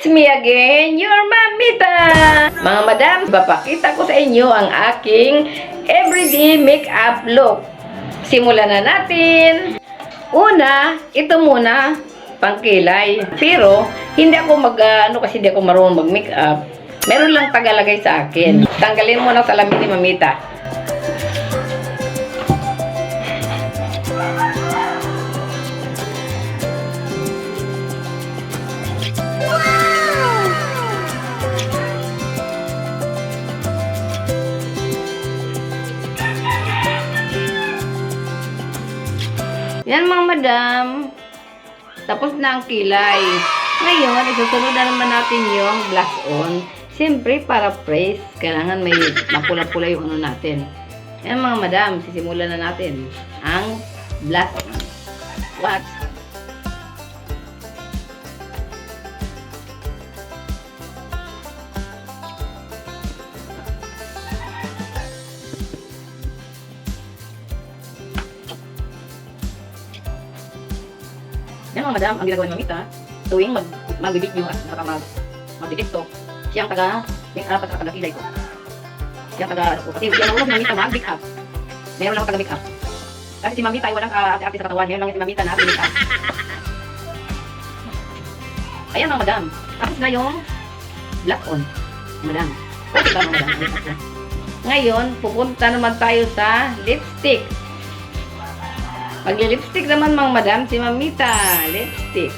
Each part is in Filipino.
me again, your mamita! Mga madam, papakita ko sa inyo ang aking everyday makeup look. Simulan na natin. Una, ito muna, pangkilay. Pero, hindi ako kasi hindi ako marunong mag-makeup. Meron lang tagalagay sa akin. Tanggalin mo ng salamin ni mamita. Yan mga madam, tapos na ang kilay. Ngayon, isusunod na naman natin yung blush on. Siyempre, para fresh, kailangan may mapula-pula yung ano natin. Yan mga madam, sisimulan na natin ang blush on. What? Yan mga madam, ang ginagawa ni mamita, tuwing mag-video at mag-tiktok, siya ang taga-make-up at taga-kilay ko. Siya ang taga-ano. Kasi yan ang ulo si mamita mag-make-up. Meron lang ako taga-make-up. Kasi si mamita ay walang ate-ate sa katawan. Meron lang si mamita na make-up. Ayan mga madam, tapos na yung black on. Madam. Okay ba mga madam? Ngayon, pupunta naman tayo sa lipstick. Pag-lipstick naman mga madam, si mamita, lipstick.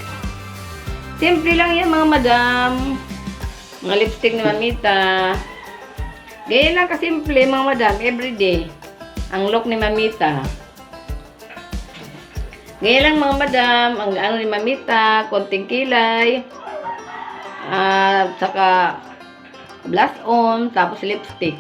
Simple lang yan mga madam. Mga lipstick ni mamita. Ganyan lang kasimple mga madam, everyday. Ang look ni mamita. Ganyan lang mga madam, ang ano ni mamita, konting kilay. Saka blush on, tapos lipstick.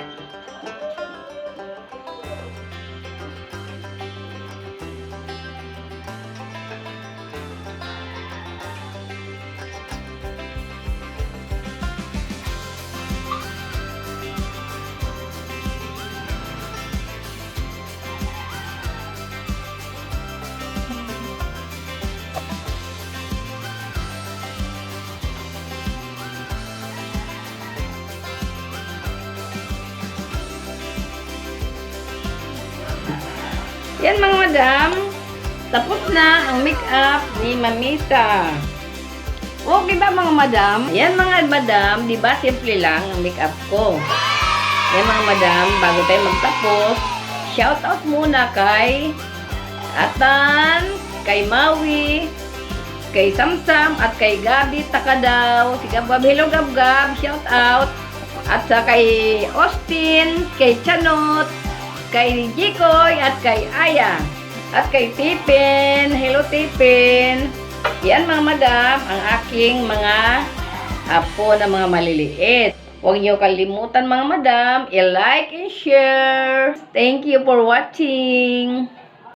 Yan mga madam, tapos na ang makeup ni mamita. Okay ba mga madam? Yan mga madam, di ba simple lang ang makeup ko. Yan mga madam, bago tayo magtapos, shout out muna kay Atan, kay Maui, kay Samsam, at kay Gabi Takadaw. Si Gabgab, hello Gabgab, shout out. At sa kay Austin, kay Chanot, kay Jikoy, at kay Aya, at kay Tipin. Hello Tipin. Yan mga madam, ang aking mga apo na mga maliliit. Huwag niyo kalimutan mga madam, i-like and share. Thank you for watching.